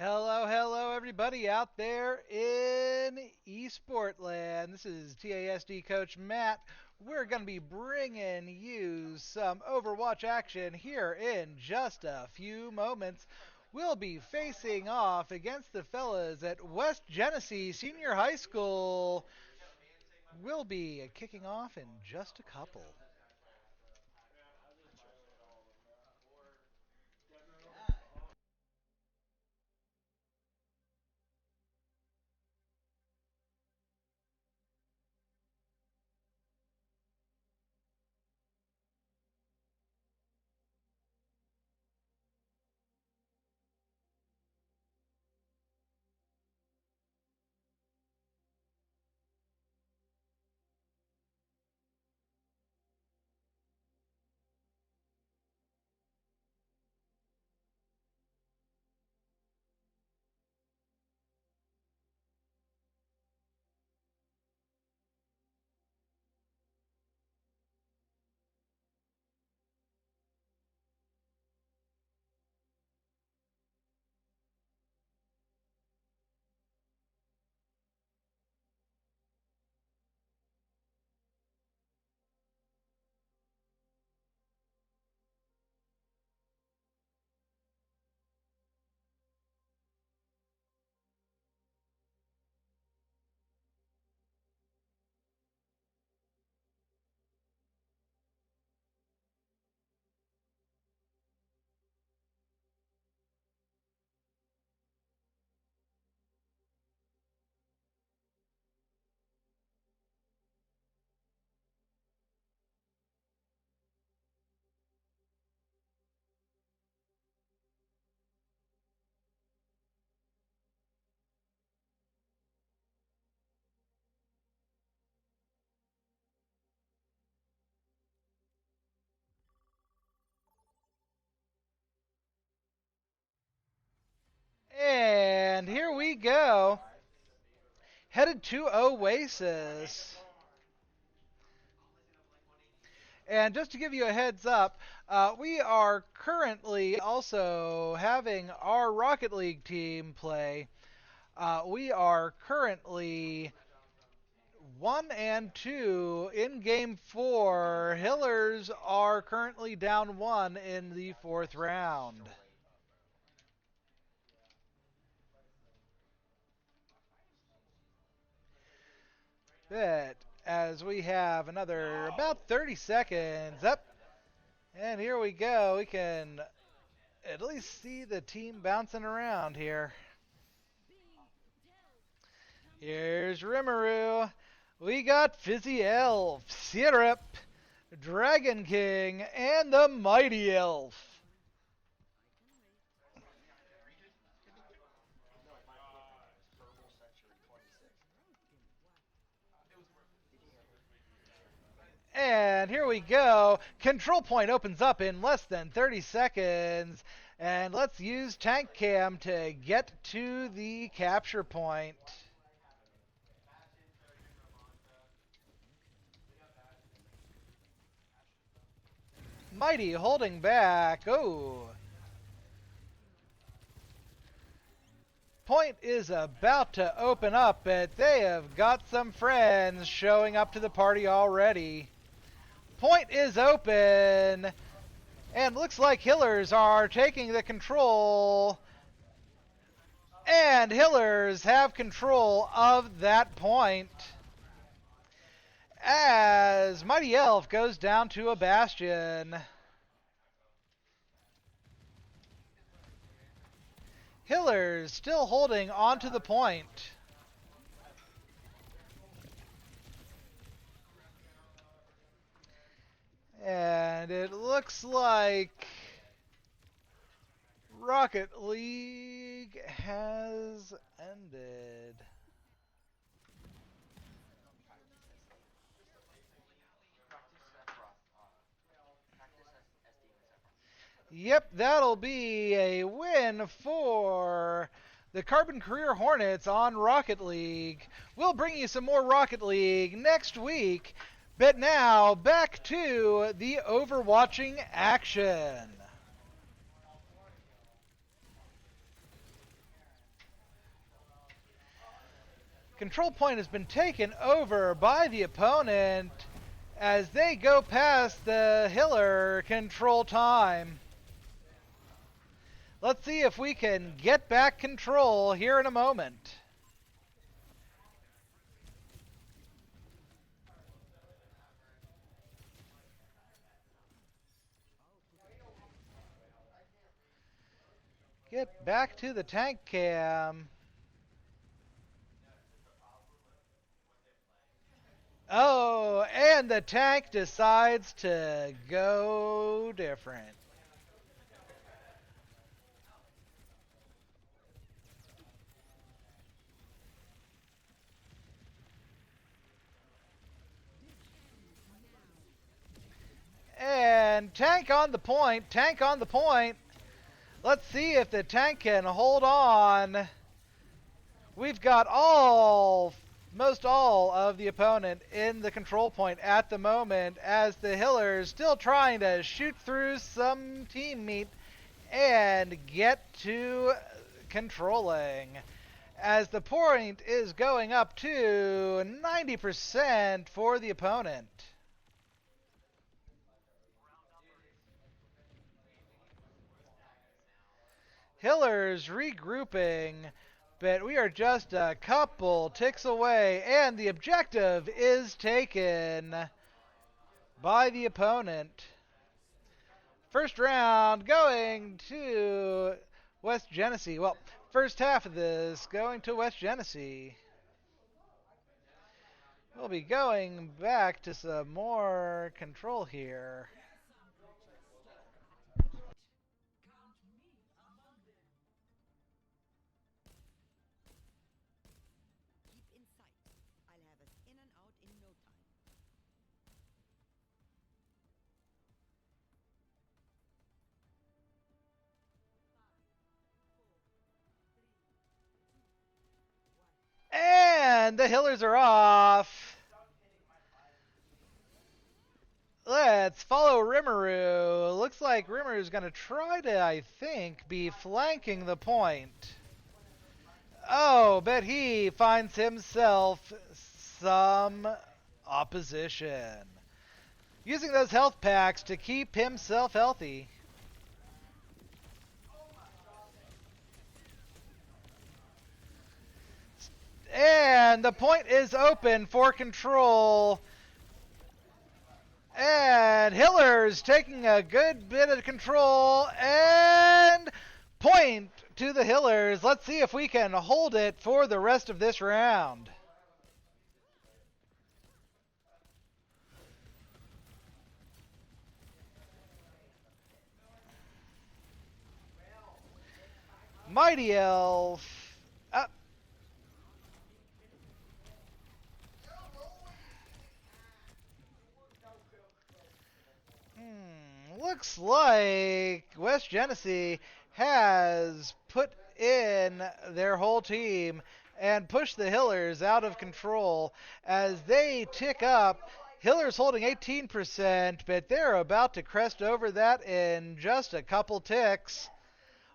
Hello, hello, everybody out there in Esport land. This is TASD Coach Matt. We're going to be bringing you some Overwatch action here in just a few moments. We'll be facing off against the fellas at West Genesee Senior High School. We'll be kicking off in just a couple. And here we go. Headed to Oasis. And just to give you a heads up, we are currently also having our Rocket League team play. We are currently 1-2 in game 4. Hillers are currently down 1 in the 4th round. But as we have another about 30 seconds up, and here we go. We can at least see the team bouncing around here. Here's Rimuru. We got Fizzy Elf, Syrup, Dragon King, and the Mighty Elf. And here we go. Control point opens up in less than 30 seconds. And let's use Tank Cam to get to the capture point. Mighty holding back. Oh. Point is about to open up, but they have got some friends showing up to the party already. Point is open, and looks like Hillers are taking the control. And Hillers have control of that point. As Mighty Elf goes down to a Bastion. Hillers still holding onto the point. And it looks like Rocket League has ended. Yep, that'll be a win for the Carbon Career Hornets on Rocket League. We'll bring you some more Rocket League next week. But now, back to the Overwatching action. Control point has been taken over by the opponent as they go past the Hiller control time. Let's see if we can get back control here in a moment. Get back to the tank cam. Oh, and the tank decides to go different. And tank on the point, tank on the point. Let's see if the tank can hold on. We've got most all of the opponent in the control point at the moment as the Hiller's still trying to shoot through some team meat and get to controlling. As the point is going up to 90% for the opponent. Hiller's regrouping, but we are just a couple ticks away, and the objective is taken by the opponent. First round going to West Genesee. Well, first half of this going to West Genesee. We'll be going back to some more control here. And the Hillers are off. Let's follow Rimuru. Looks like Rimuru going to try to, I think, be flanking the point. Oh, but he finds himself some opposition. Using those health packs to keep himself healthy. And the point is open for control. And Hiller's taking a good bit of control. And point to the Hillers. Let's see if we can hold it for the rest of this round. Mighty Elf. Up. Looks like West Genesee has put in their whole team and pushed the Hillers out of control as they tick up. Hillers holding 18%, but they're about to crest over that in just a couple ticks.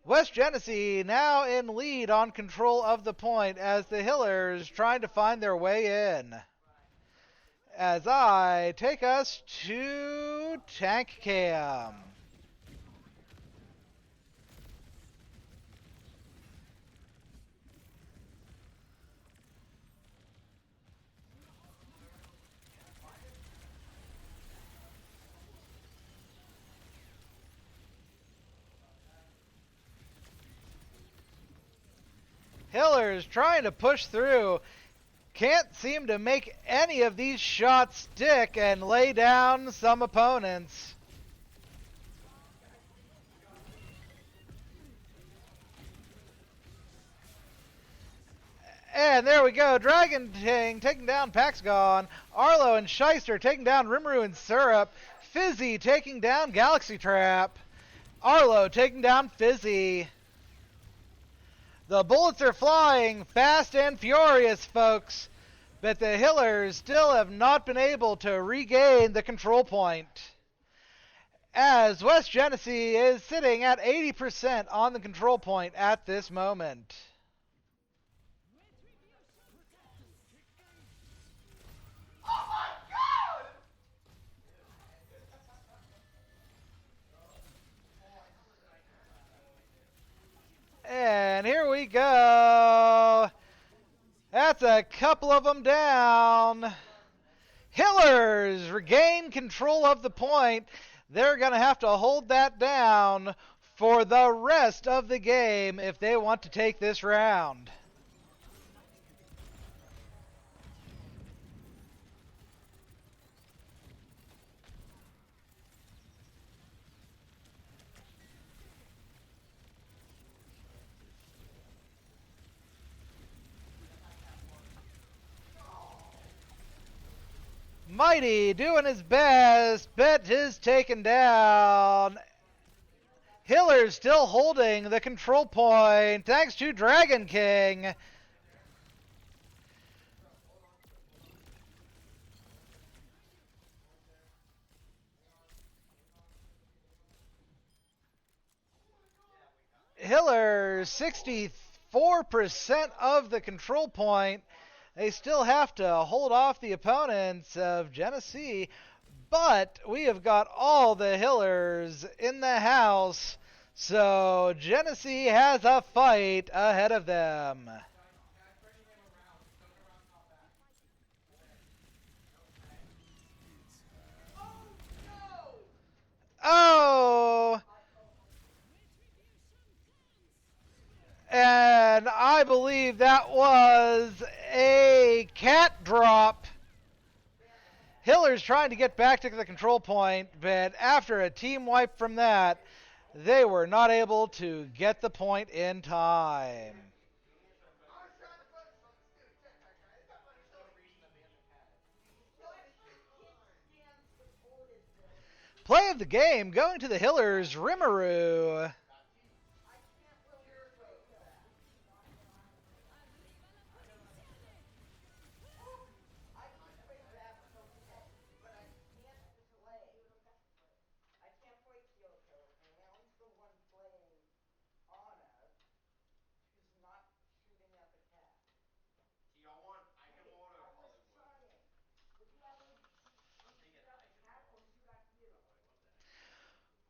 West Genesee now in lead on control of the point as the Hillers trying to find their way in. As I take us to Tank Cam. Hillers trying to push through. Can't seem to make any of these shots stick and lay down some opponents. And there we go. Dragon Ting taking down Paxgon. Arlo and Shyster taking down Rimuru and Syrup. Fizzy taking down Galaxy Trap. Arlo taking down Fizzy. The bullets are flying fast and furious, folks. But the Hillers still have not been able to regain the control point. As West Genesee is sitting at 80% on the control point at this moment. That's a couple of them down. Hillers regain control of the point. They're going to have to hold that down for the rest of the game if they want to take this round. Mighty doing his best. Bet is taken down. Hiller's still holding the control point thanks to Dragon King. Hiller 64% of the control point. They still have to hold off the opponents of Genesee, but we have got all the Hillers in the house, so Genesee has a fight ahead of them. Oh! And I believe that was a cat drop. Hiller's trying to get back to the control point, but after a team wipe from that, they were not able to get the point in time. Play of the game going to the Hillers, Rimuru.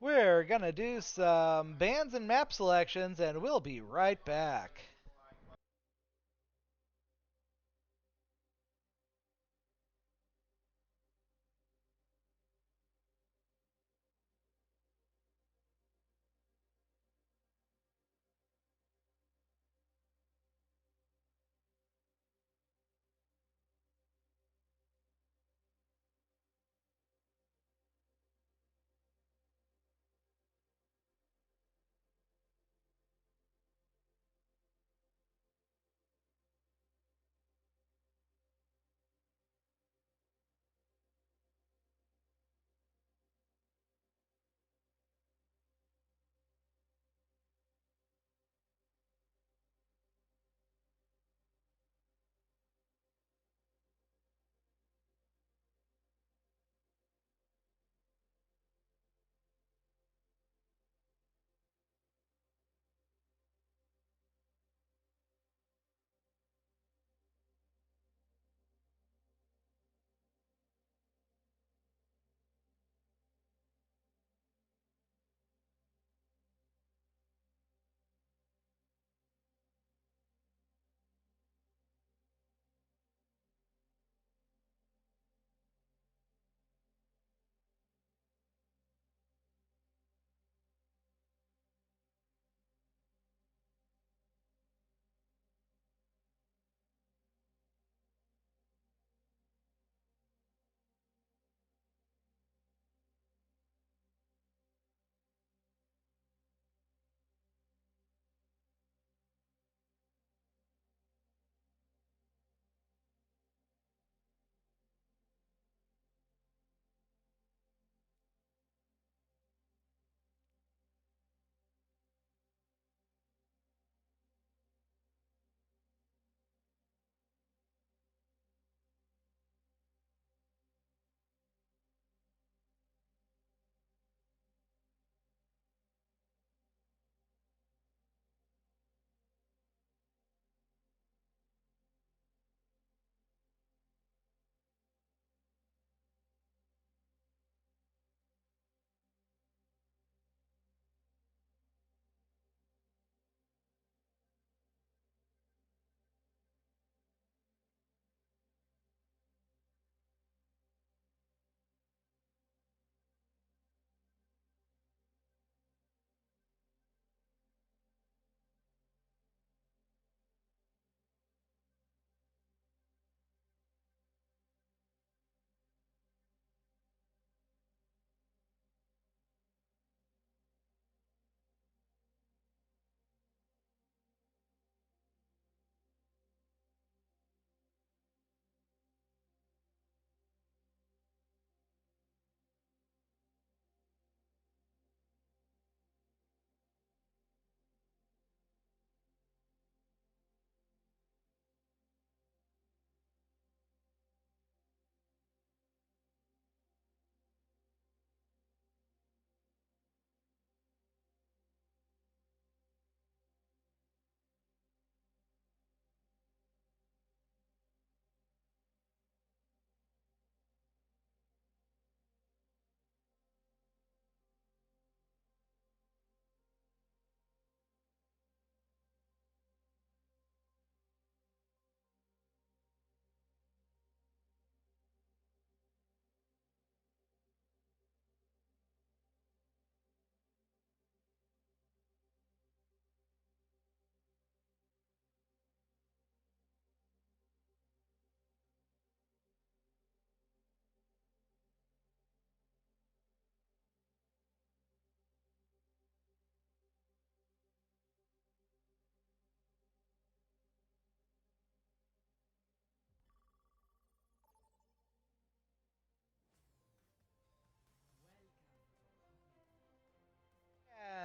We're going to do some bands and map selections, and we'll be right back.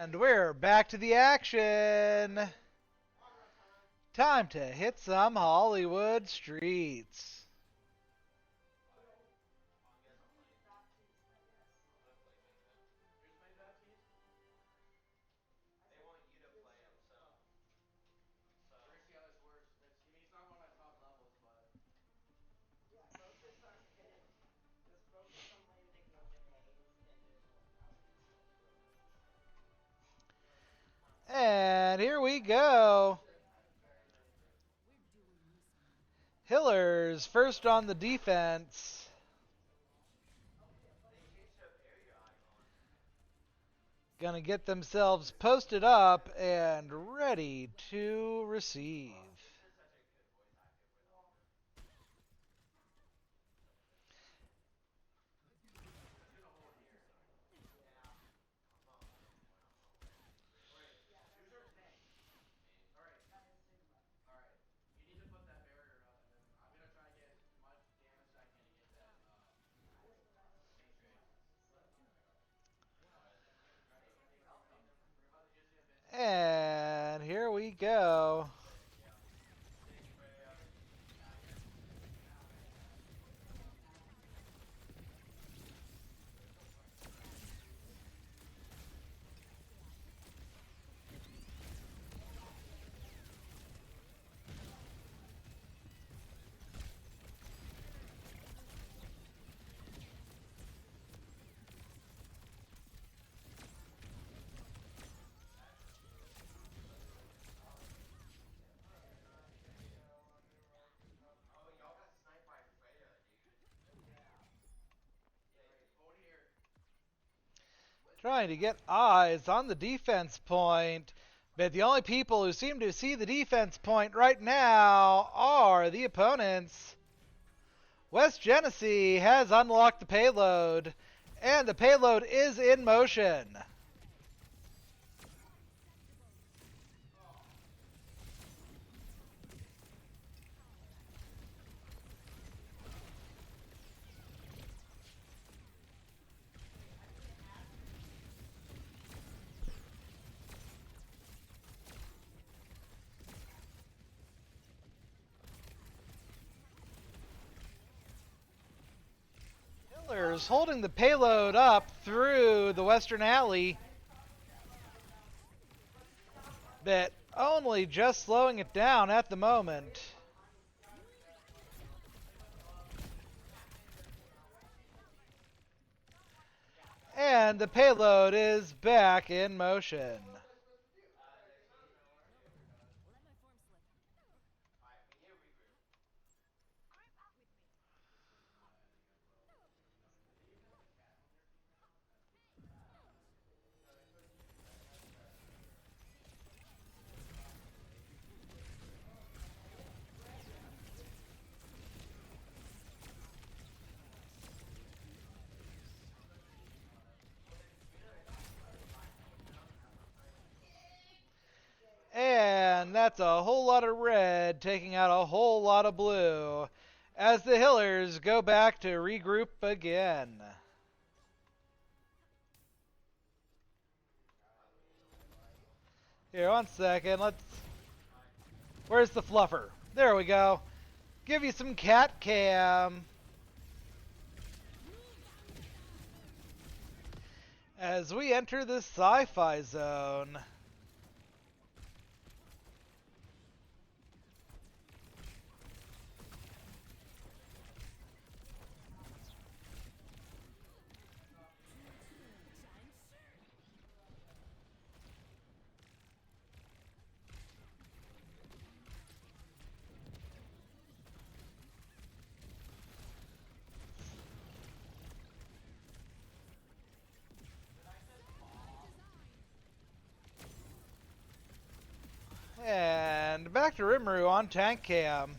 And we're back to the action. Time to hit some Hollywood streets. And here we go. Hillers first on the defense. Gonna get themselves posted up and ready to receive. And here we go. Trying to get eyes on the defense point. But the only people who seem to see the defense point right now are the opponents. West Genesee has unlocked the payload, and the payload is in motion. Holding the payload up through the western alley, but only just slowing it down at the moment. And the payload is back in motion. And that's a whole lot of red taking out a whole lot of blue as the Hillers go back to regroup again. Here, 1 second. Where's the fluffer? There we go. Give you some cat cam. As we enter the sci-fi zone. And back to Rimuru on tank cam.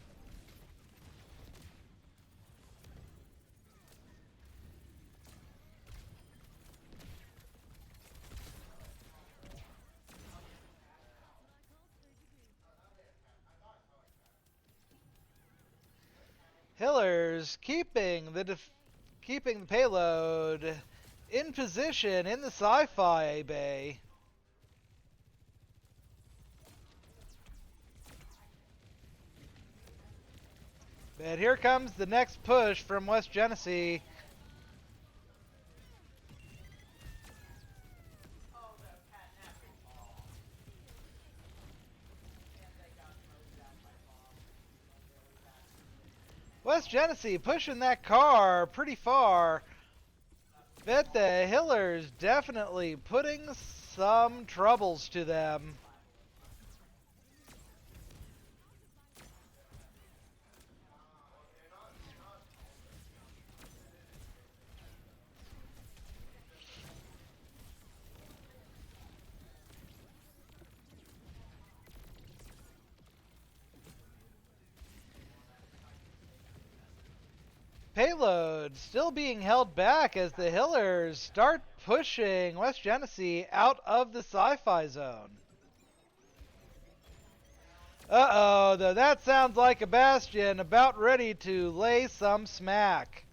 Hillers keeping the payload in position in the sci-fi bay. And here comes the next push from West Genesee. West Genesee pushing that car pretty far. Bet the Hillers definitely putting some troubles to them. Payload still being held back as the Hillers start pushing West Genesee out of the sci-fi zone. Uh-oh, though that sounds like a Bastion about ready to lay some smack.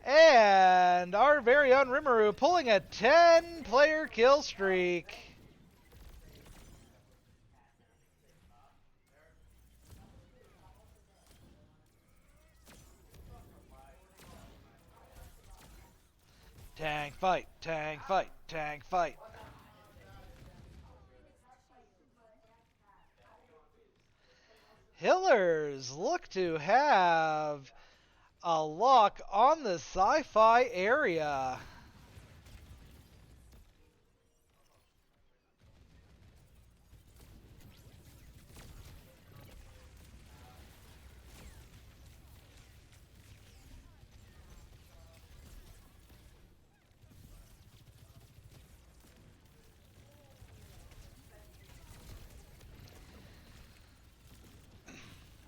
And our very own Rimuru pulling a 10-player kill streak. Tank fight, tank fight, tank fight. Hillers look to have a lock on the sci-fi area.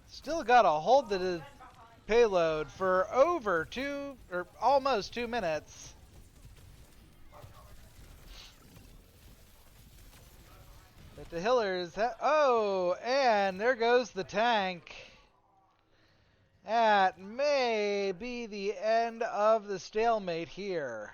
Still got to hold the payload for over almost 2 minutes. But the Hillers, oh, and there goes the tank. That may be the end of the stalemate here.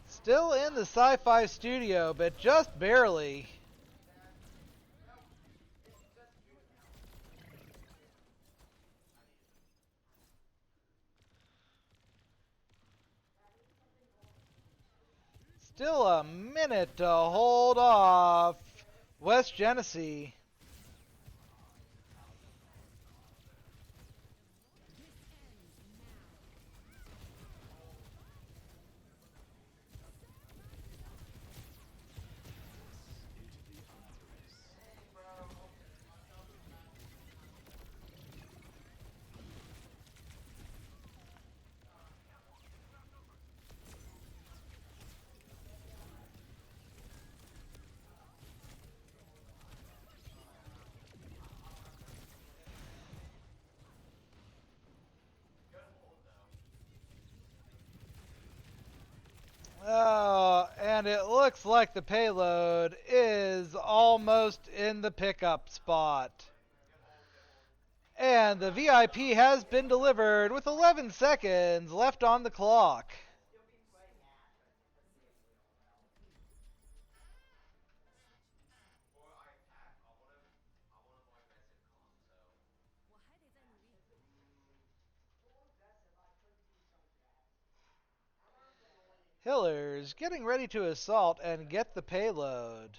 Still in the sci-fi studio, but just barely. Still a minute to hold off West Genesee. Oh, and it looks like the payload is almost in the pickup spot. And the VIP has been delivered with 11 seconds left on the clock. Hillers getting ready to assault and get the payload.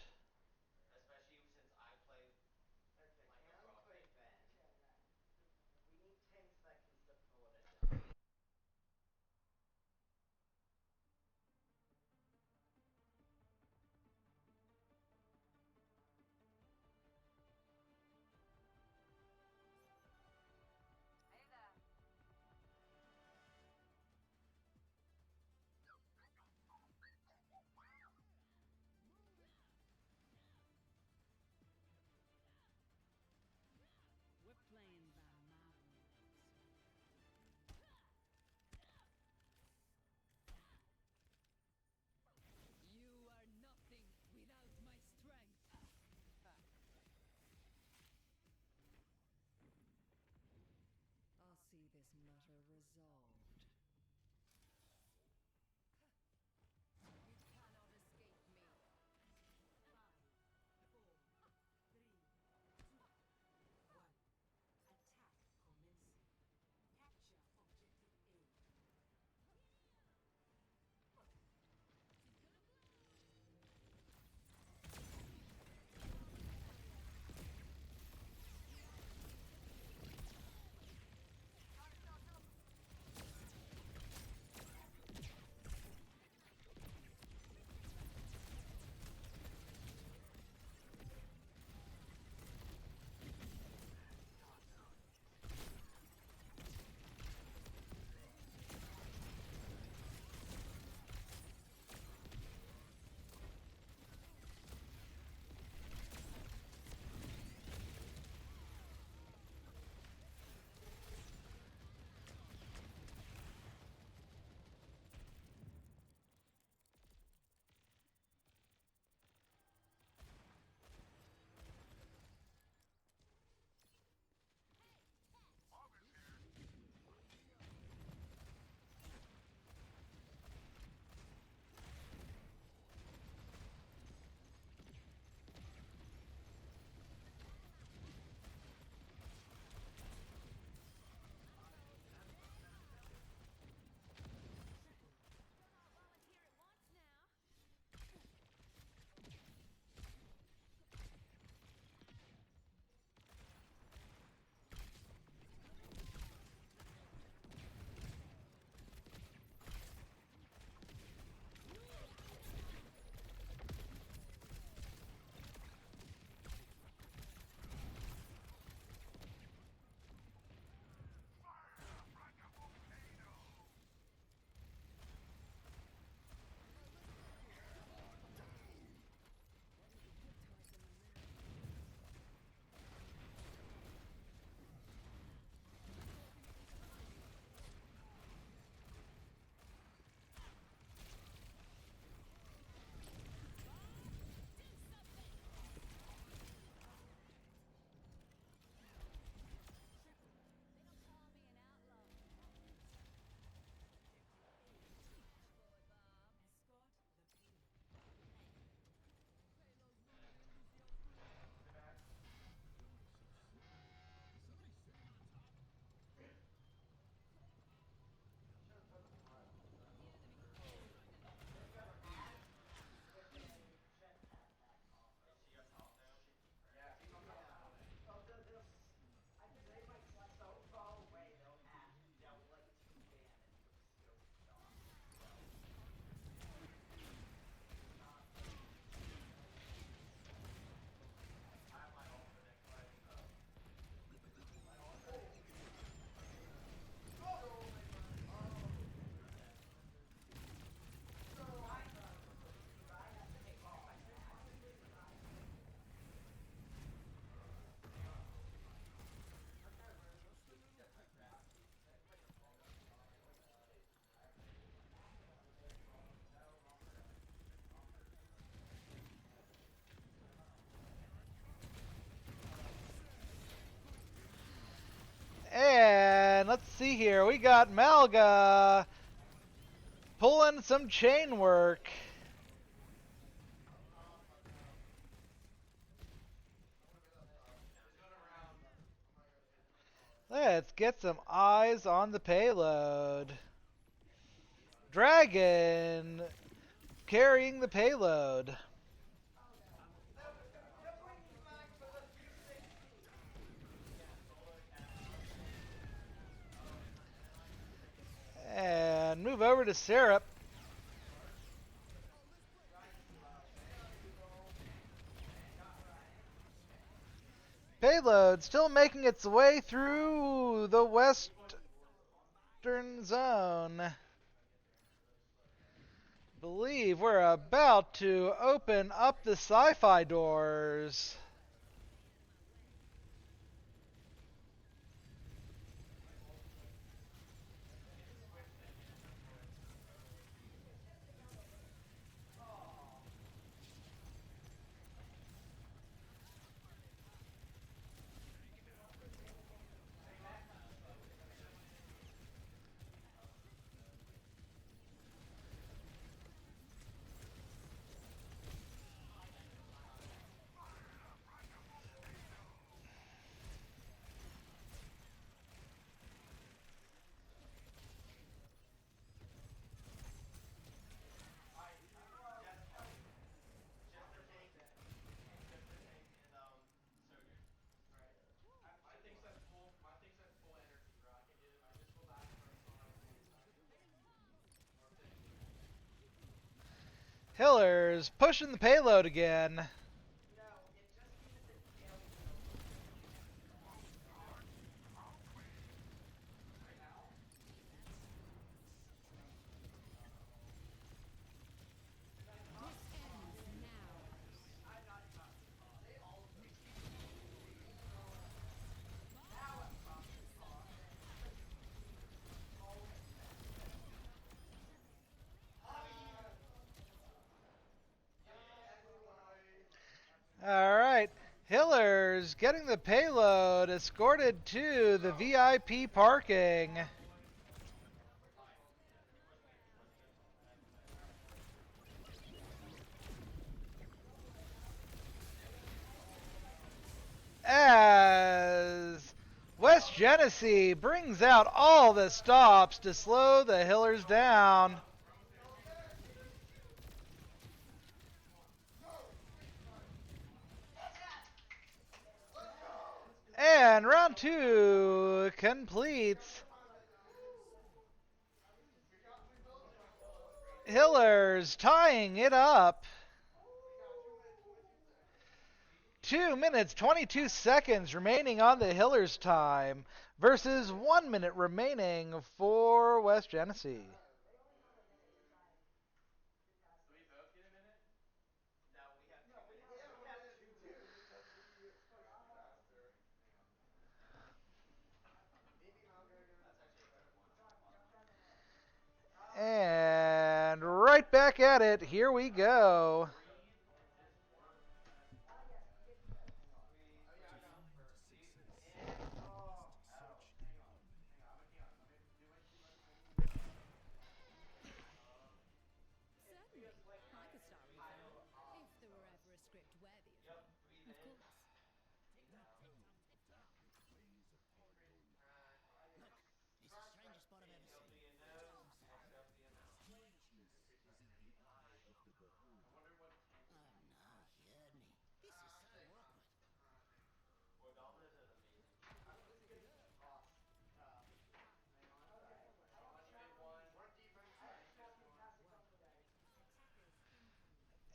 see here. We got Malga pulling some chain work. Let's get some eyes on the payload. Dragon carrying the payload. And move over to Syrup. Payload still making its way through the western zone. Believe we're about to open up the sci-fi doors. Hiller's pushing the payload again. Alright, Hiller's getting the payload escorted to the VIP parking. As West Genesee brings out all the stops to slow the Hillers down. And round 2 completes. Hillers tying it up. 2 minutes 22 seconds remaining on the Hillers time versus 1 minute remaining for West Genesee. And right back at it. Here we go.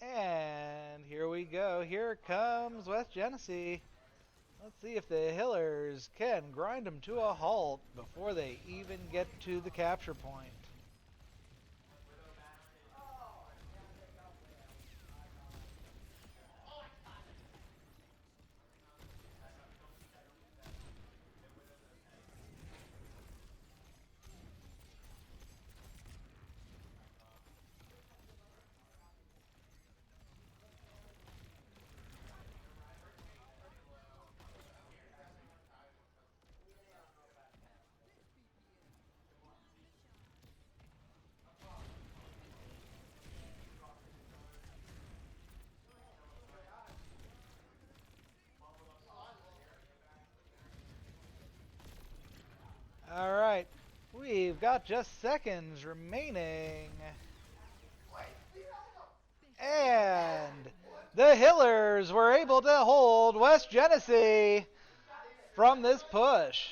And here we go. Here comes West Genesee. Let's see if the Hillers can grind them to a halt before they even get to the capture point. We've got just seconds remaining. And the Hillers were able to hold West Genesee from this push.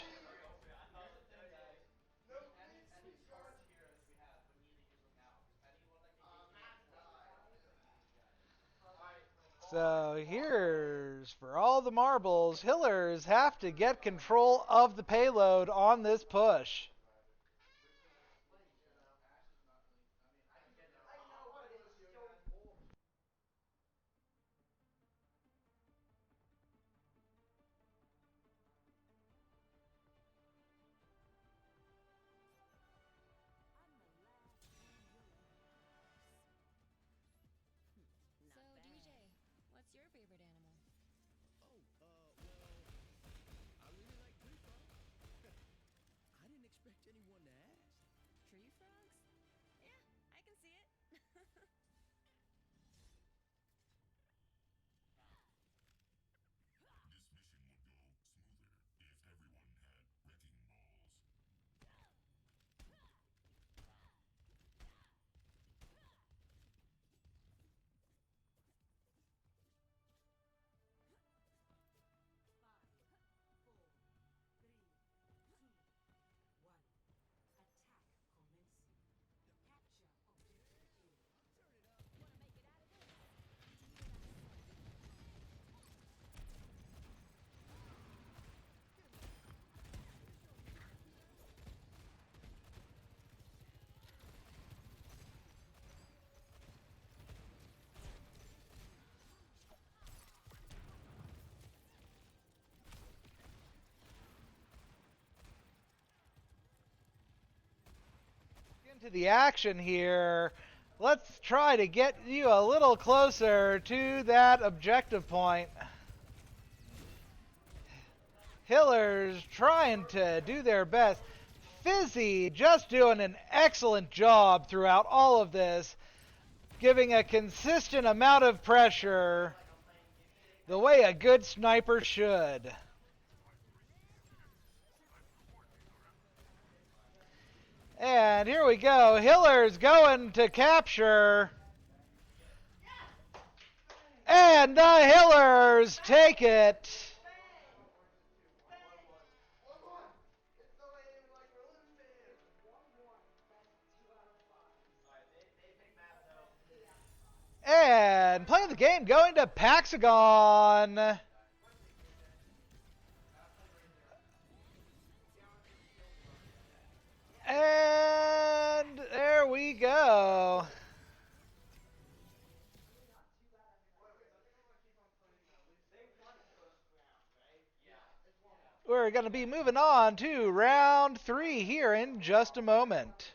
So here's for all the marbles. Hillers have to get control of the payload on this push. Into the action here. Let's try to get you a little closer to that objective point. Hillers trying to do their best. Fizzy just doing an excellent job throughout all of this, giving a consistent amount of pressure the way a good sniper should. And here we go. Hillers going to capture. And the Hillers take it. And playing the game going to Paxagon. And there we go. We're going to be moving on to round 3 here in just a moment.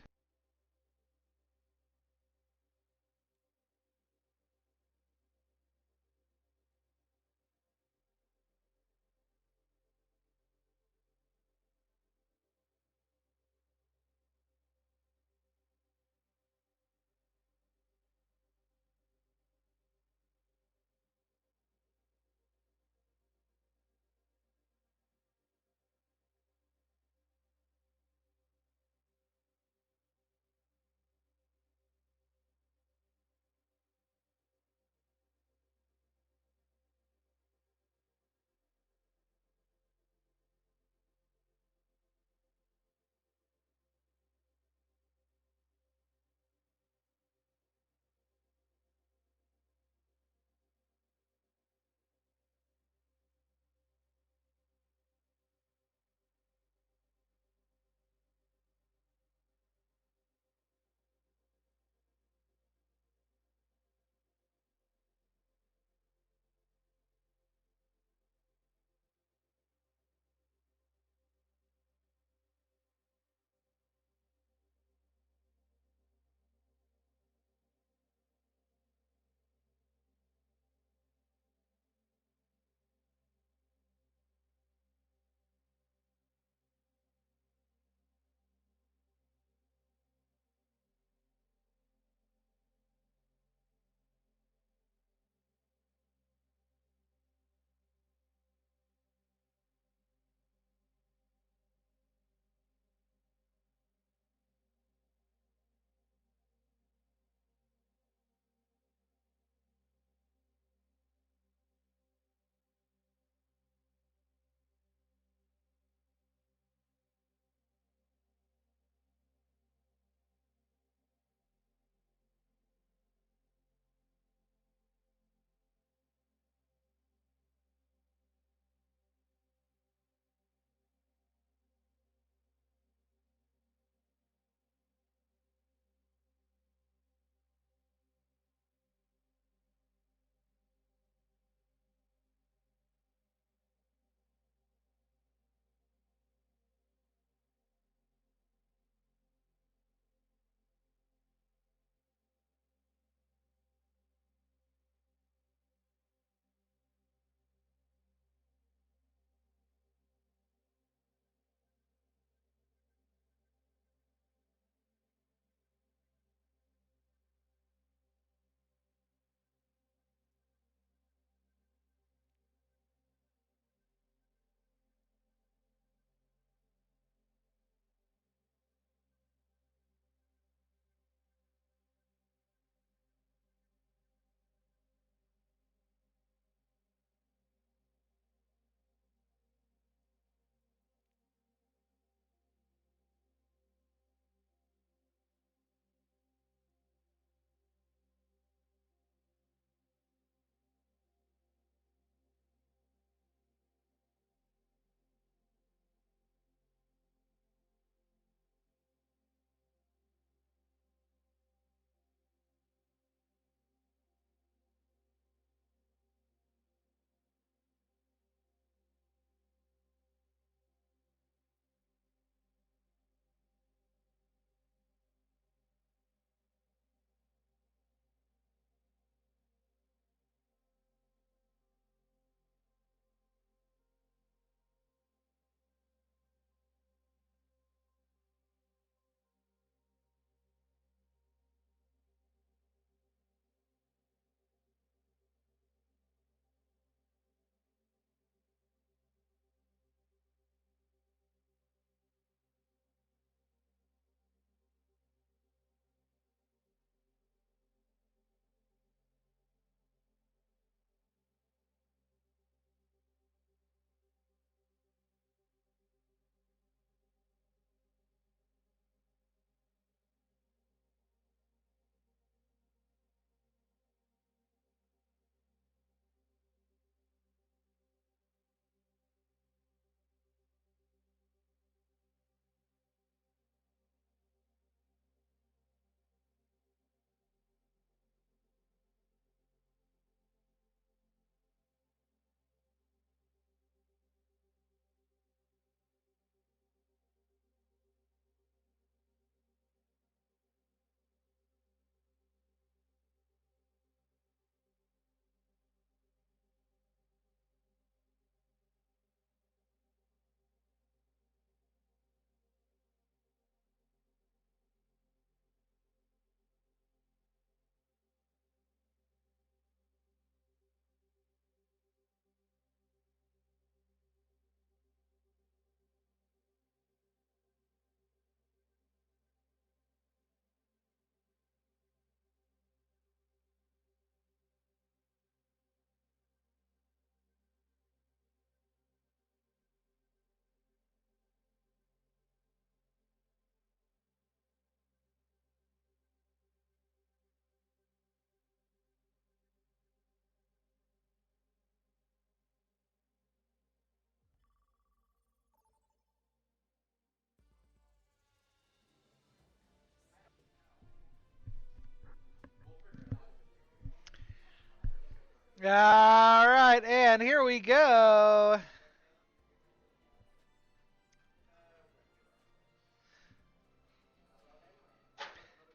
All right, and here we go.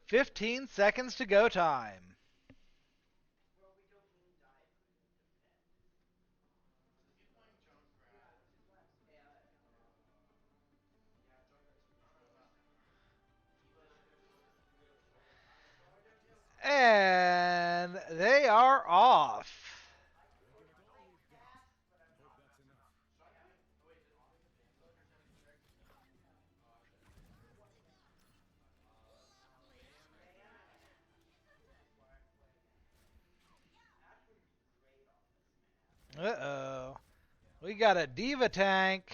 15 seconds to go time. And they are off. Uh-oh. We got a Diva tank.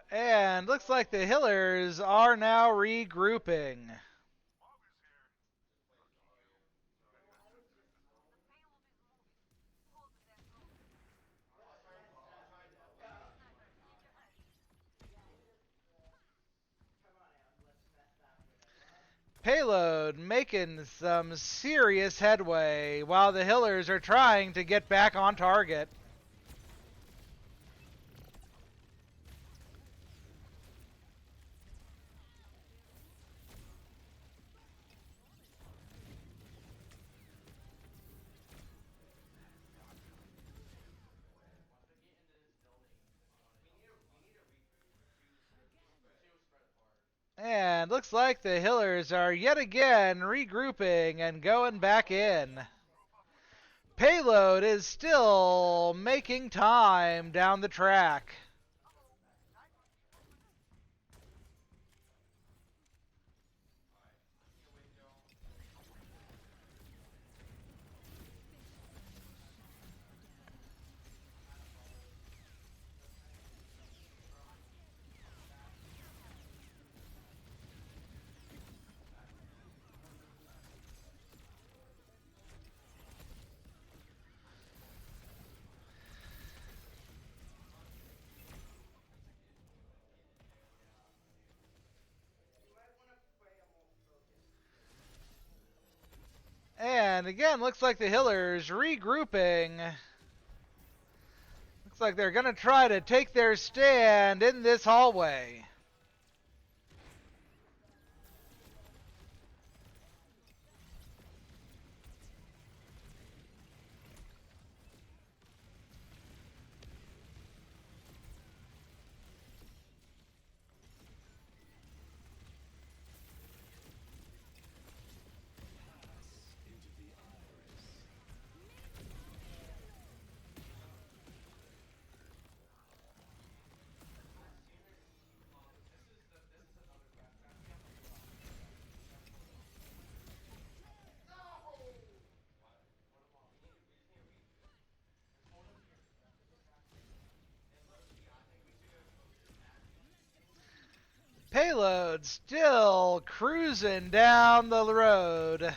And looks like the Hillers are now regrouping. Payload making some serious headway while the Hillers are trying to get back on target. And looks like the Hillers are yet again regrouping and going back in. Payload is still making time down the track. And again, looks like the Hillers regrouping. Looks like they're going to try to take their stand in this hallway. Payload still cruising down the road.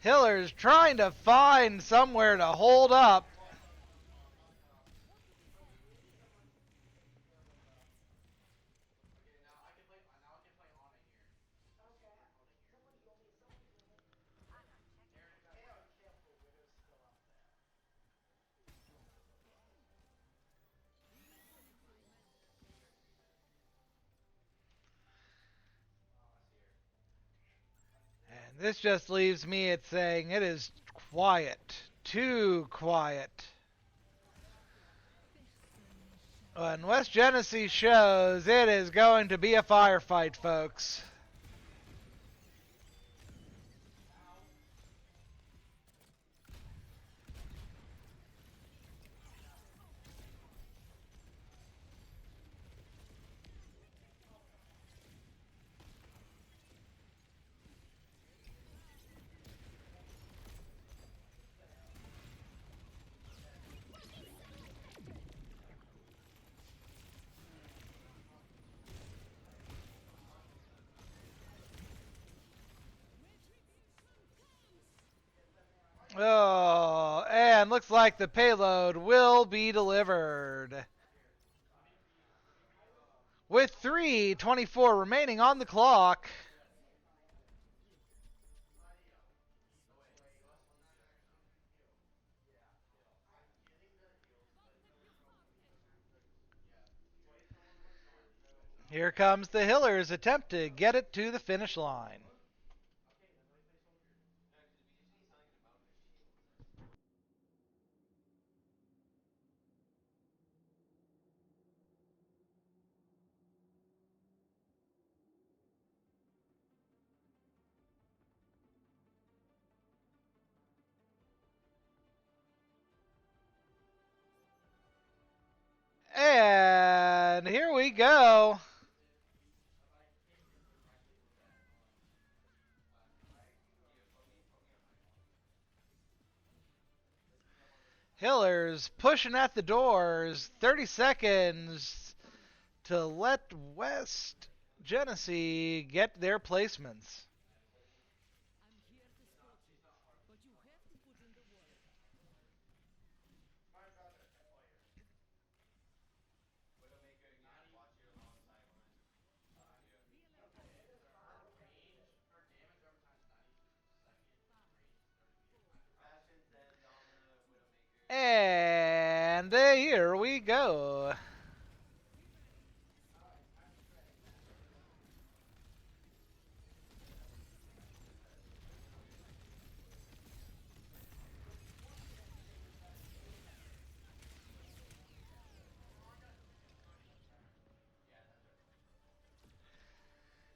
Hillers trying to find somewhere to hold up. And this just leaves me at saying it is quiet. Too quiet. When West Genesee shows, it is going to be a firefight, folks. Oh, and looks like the payload will be delivered. With 3:24 remaining on the clock. Here comes the Hillers attempt to get it to the finish line. And here we go. Hillers pushing at the doors. 30 seconds to let West Genesee get their placements. And here we go.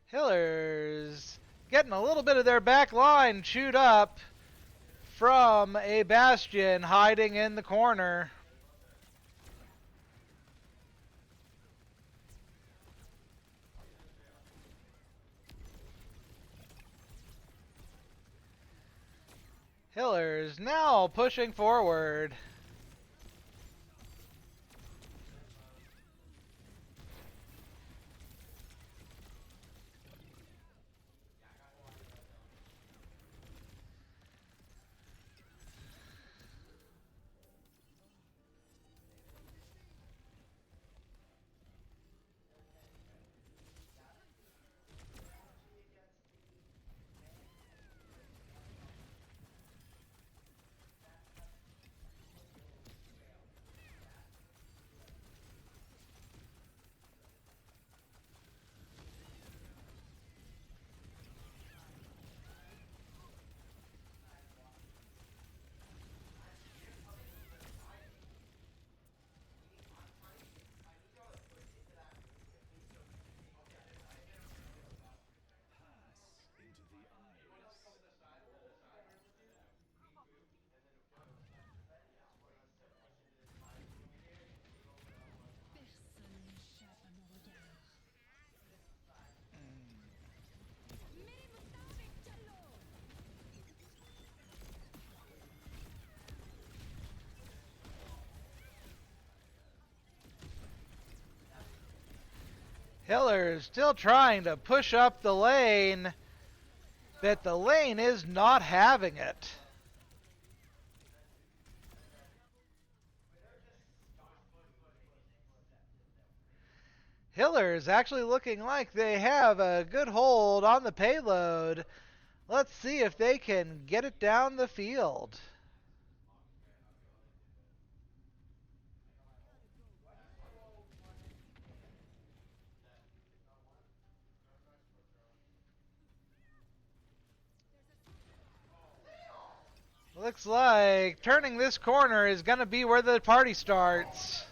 Hillers getting a little bit of their back line chewed up from a Bastion hiding in the corner. Hillers now pushing forward. Hillers still trying to push up the lane, but the lane is not having it. Hillers actually looking like they have a good hold on the payload. Let's see if they can get it down the field. Looks like turning this corner is going to be where the party starts.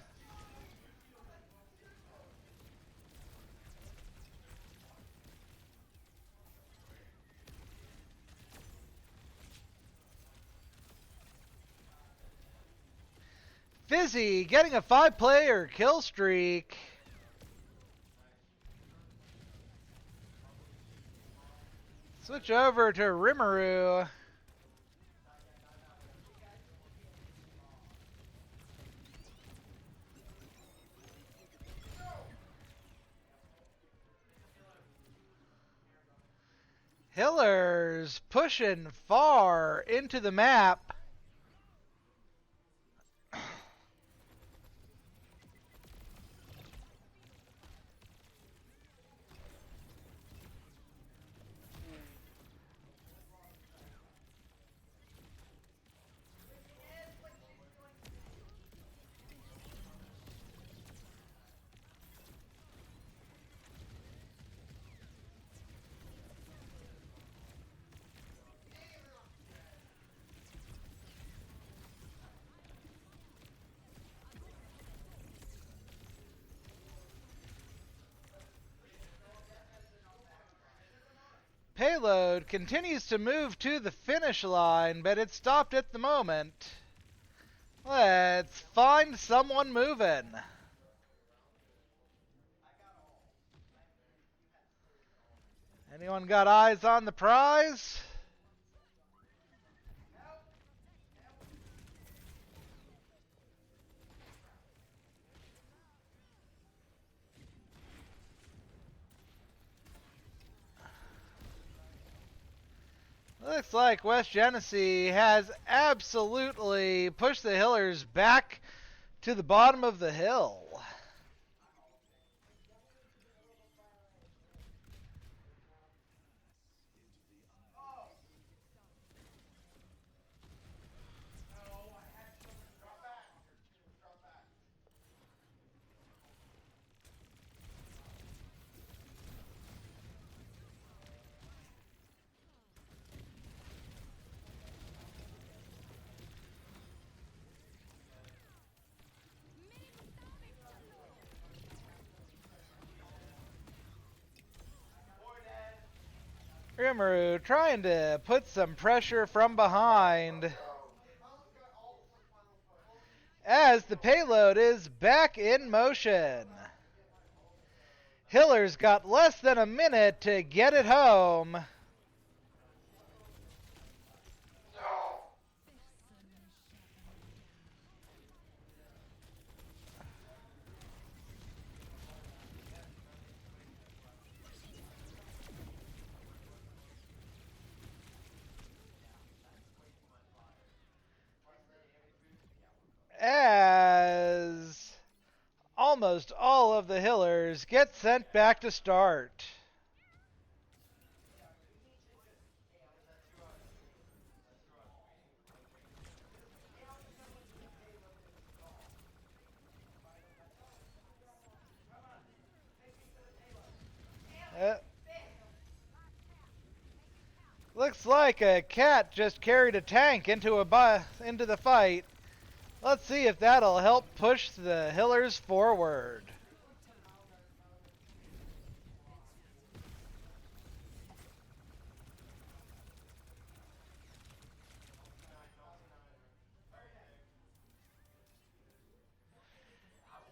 Fizzy getting a 5-player kill streak. Switch over to Rimuru. Hillers pushing far into the map. Payload continues to move to the finish line, but it's stopped at the moment. Let's find someone moving. Anyone got eyes on the prize? Looks like West Genesee has absolutely pushed the Hillers back to the bottom of the hill. Rimuru trying to put some pressure from behind as the payload is back in motion. Hiller's got less than a minute to get it home. As almost all of the Hillers get sent back to start. Looks like a cat just carried a tank into the fight. Let's see if that'll help push the Hillers forward.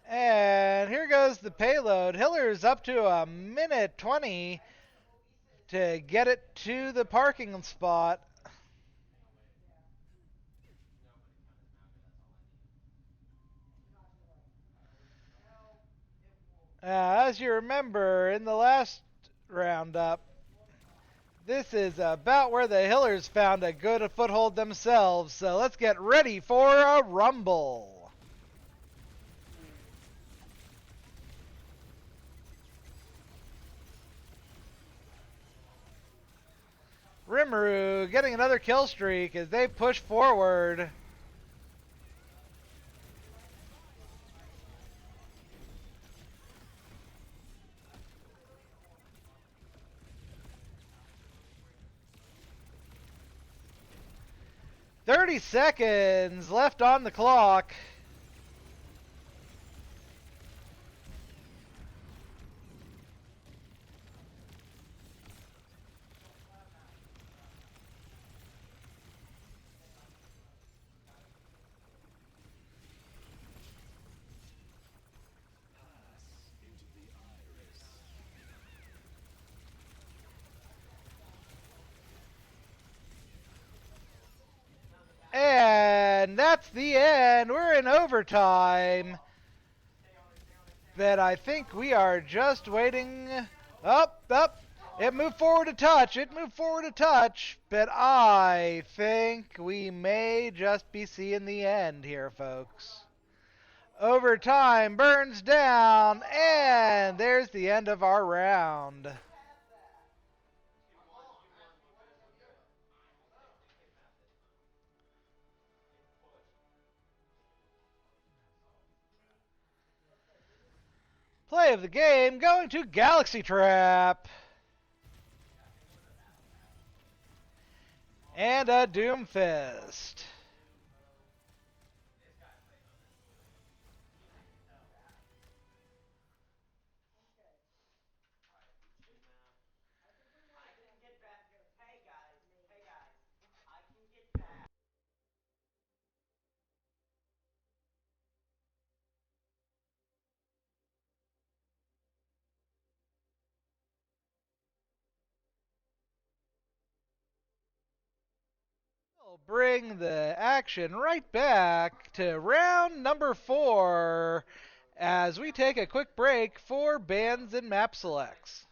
And here goes the payload. Hillers up to a minute 20 to get it to the parking spot. As you remember, in the last roundup, this is about where the Hillers found a good foothold themselves. So let's get ready for a rumble. Rimuru getting another kill streak as they push forward. "30 seconds left on the clock." that's the end. We're in overtime. But I think we are just waiting. Up. It moved forward a touch. But I think we may just be seeing the end here, folks. Overtime burns down, and there's the end of our round. Play of the game going to Galaxy Trap. And a Doomfist. We'll bring the action right back to round number 4 as we take a quick break for bands and map selects.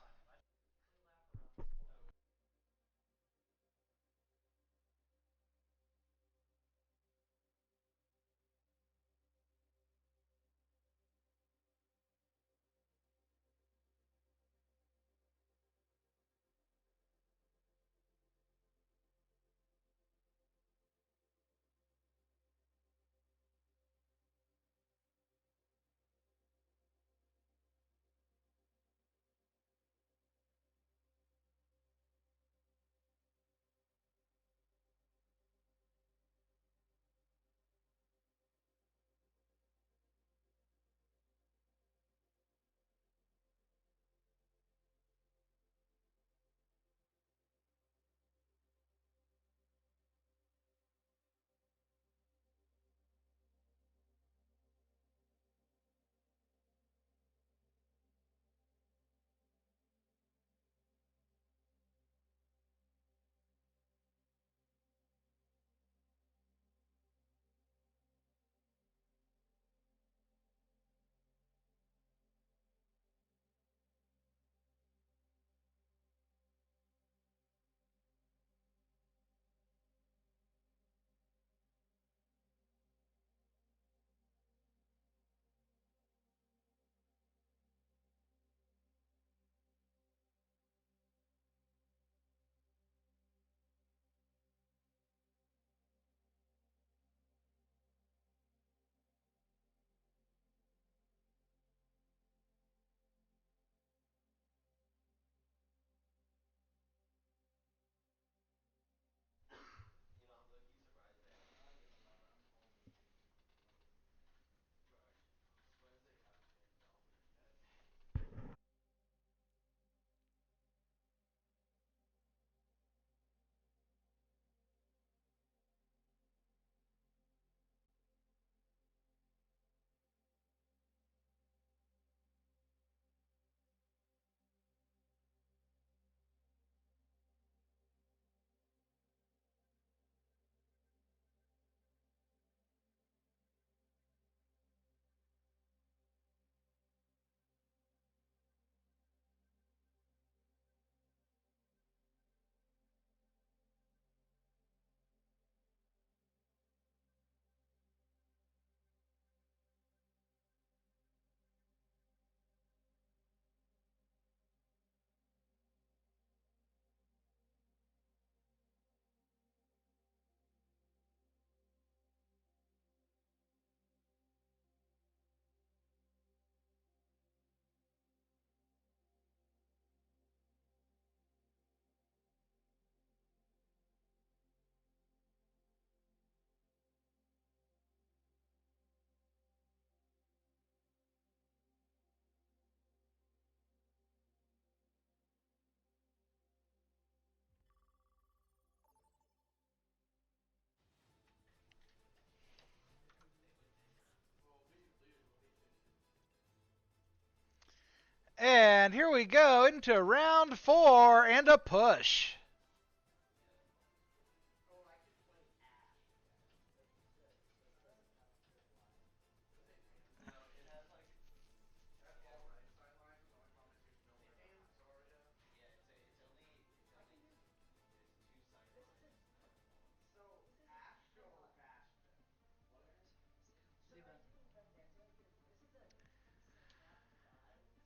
And here we go into round 4 and a push.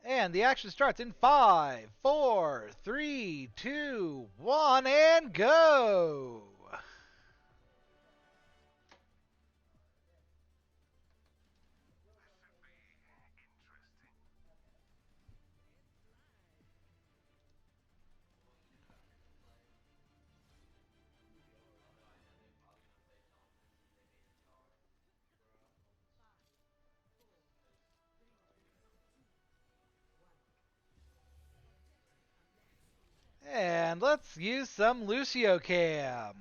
And the action starts in 5, 4, 3, 2, 1, and go! And let's use some Lucio Cam.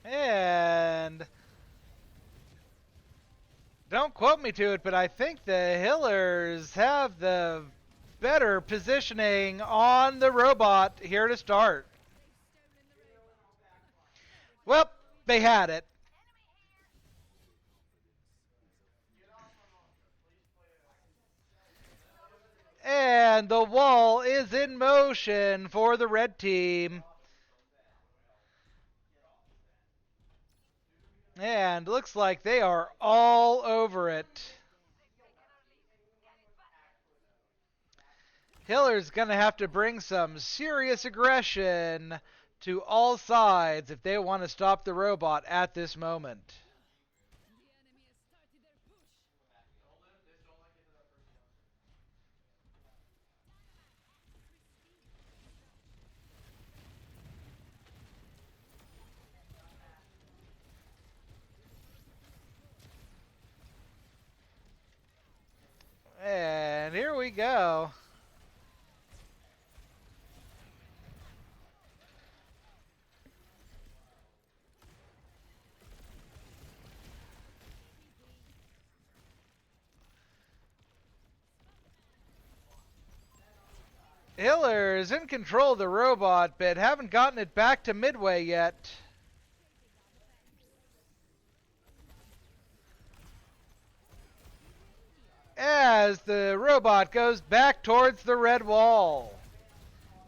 And don't quote me to it, but I think the Hillers have the better positioning on the robot here to start. Well, they had it. And the wall is in motion for the red team. And looks like they are all over it. Hiller's going to have to bring some serious aggression to all sides if they want to stop the robot at this moment. And here we go. Hiller's in control of the robot, but haven't gotten it back to midway yet. As the robot goes back towards the red wall.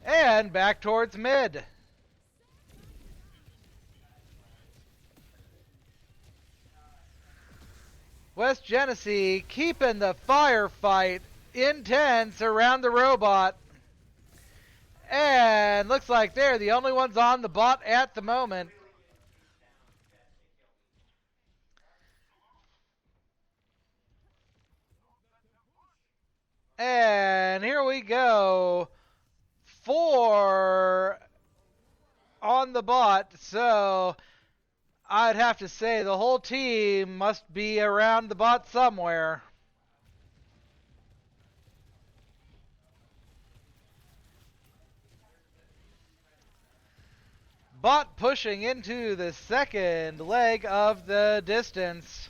And back towards mid. West Genesee keeping the firefight intense around the robot. And looks like they're the only ones on the bot at the moment. And here we go. 4 on the bot. So I'd have to say the whole team must be around the bot somewhere. Bot pushing into the second leg of the distance.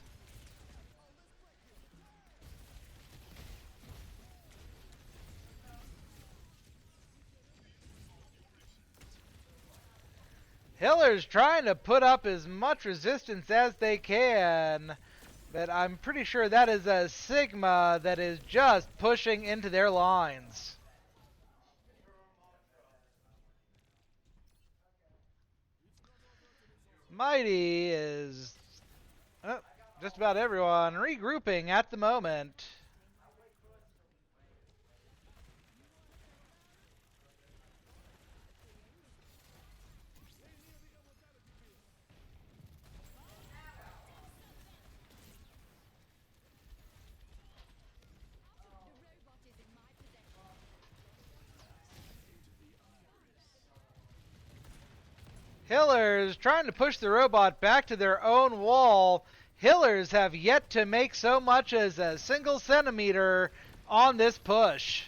Hiller's trying to put up as much resistance as they can, but I'm pretty sure that is a Sigma that is just pushing into their lines. Mighty is just about everyone regrouping at the moment. Hillers trying to push the robot back to their own wall. Hillers have yet to make so much as a single centimeter on this push.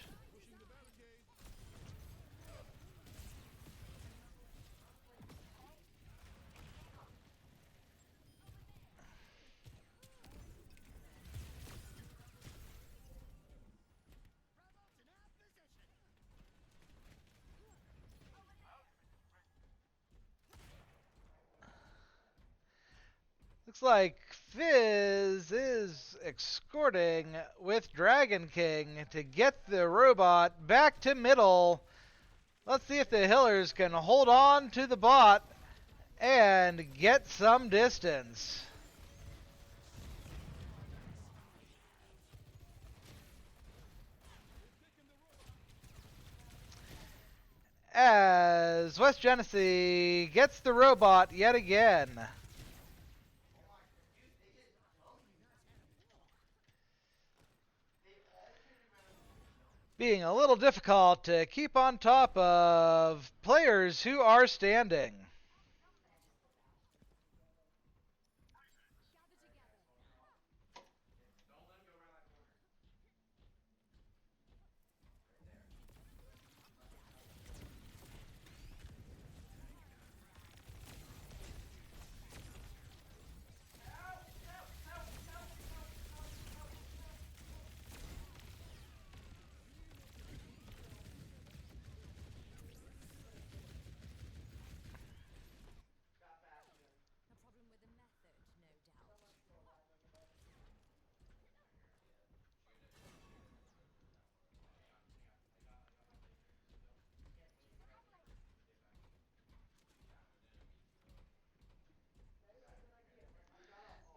Looks like Fizz is escorting with Dragon King to get the robot back to middle. Let's see if the Hillers can hold on to the bot and get some distance. As West Genesee gets the robot yet again. Being a little difficult to keep on top of players who are standing.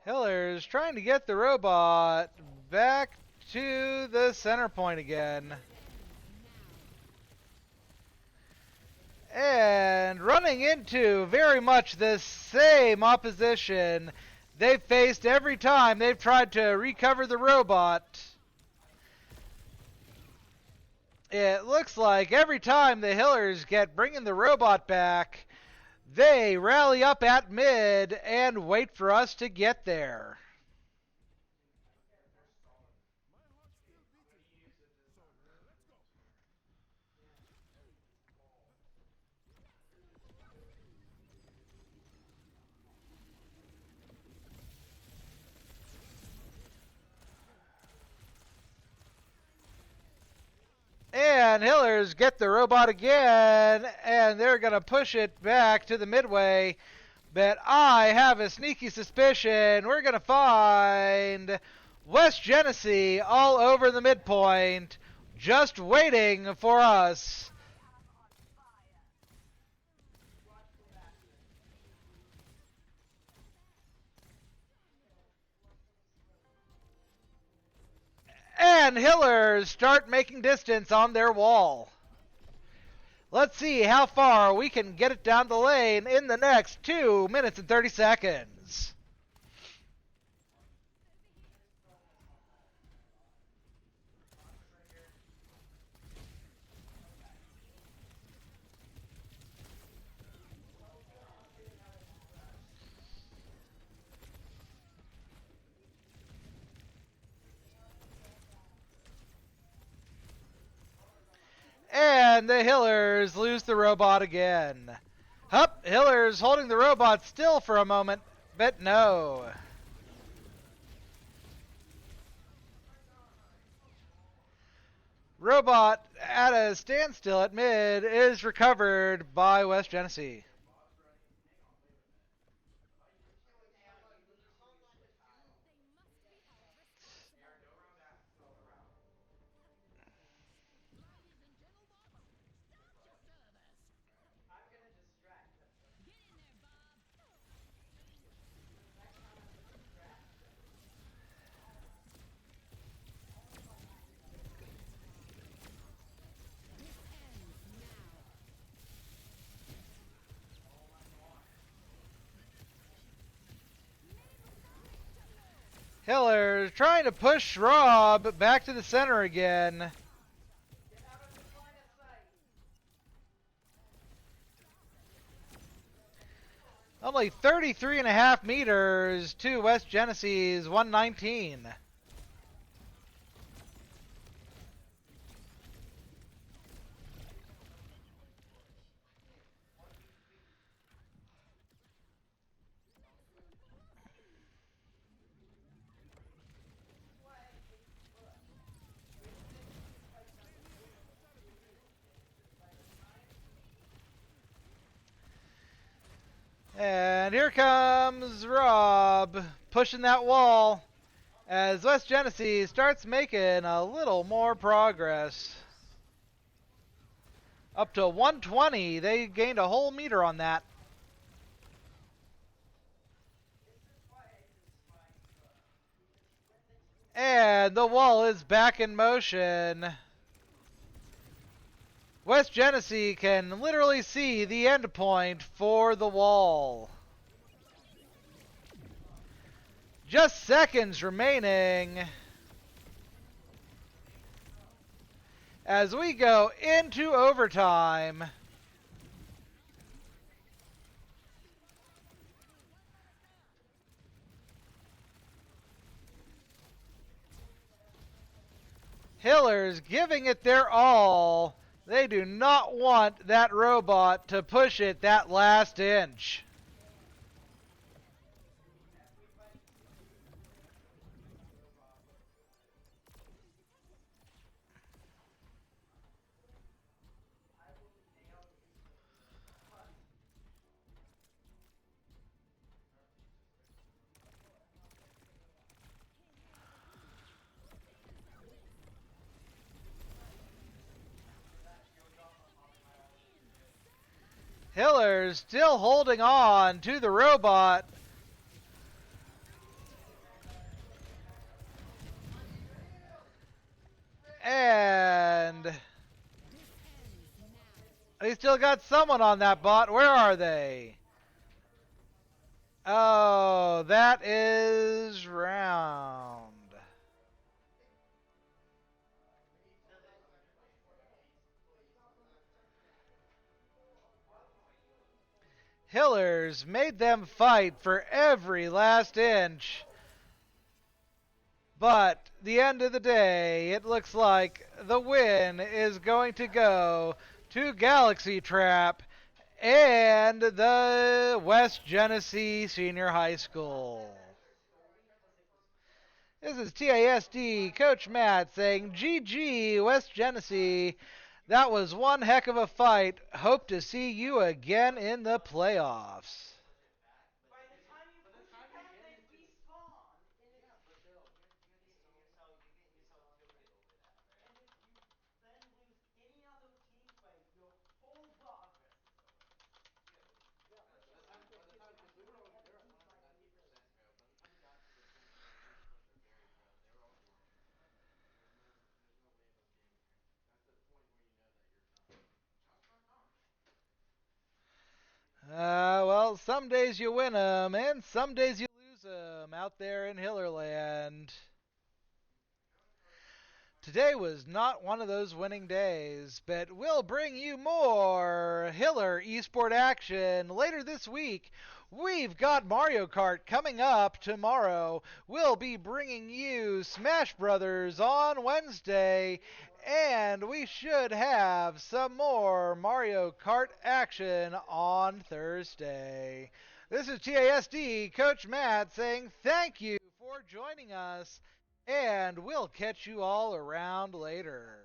Hiller's trying to get the robot back to the center point again. And running into very much the same opposition they've faced every time they've tried to recover the robot. It looks like every time the Hillers get bringing the robot back, they rally up at mid and wait for us to get there. And Hillers get the robot again, and they're going to push it back to the midway. But I have a sneaky suspicion we're going to find West Genesee all over the midpoint, just waiting for us. And Hillers start making distance on their wall. Let's see how far we can get it down the lane in the next 2 minutes and 30 seconds. And the Hillers lose the robot again. Hup, Hillers holding the robot still for a moment, but no. Robot at a standstill at mid is recovered by West Genesee. Hillers trying to push Rob back to the center again. Only 33.5 meters to West Genesee's 119. And here comes Rob pushing that wall as West Genesee starts making a little more progress. Up to 120. They gained a whole meter on that. And the wall is back in motion. West Genesee can literally see the end point for the wall. Just seconds remaining as we go into overtime. Hillers giving it their all. They do not want that robot to push it that last inch. Hillers still holding on to the robot. And they still got someone on that bot. Where are they? Oh, that is round. Hillers made them fight for every last inch. But the end of the day, it looks like the win is going to go to Galaxy Trap and the West Genesee Senior High School. This is TASD Coach Matt saying, GG West Genesee. That was one heck of a fight. Hope to see you again in the playoffs. Well, some days you win 'em, and some days you lose 'em out there in Hillerland. Today was not one of those winning days, but we'll bring you more Hiller Esport action later this week. We've got Mario Kart coming up tomorrow. We'll be bringing you Smash Brothers on Wednesday, and we should have some more Mario Kart action on Thursday. This is TASD Coach Matt saying thank you for joining us, and we'll catch you all around later.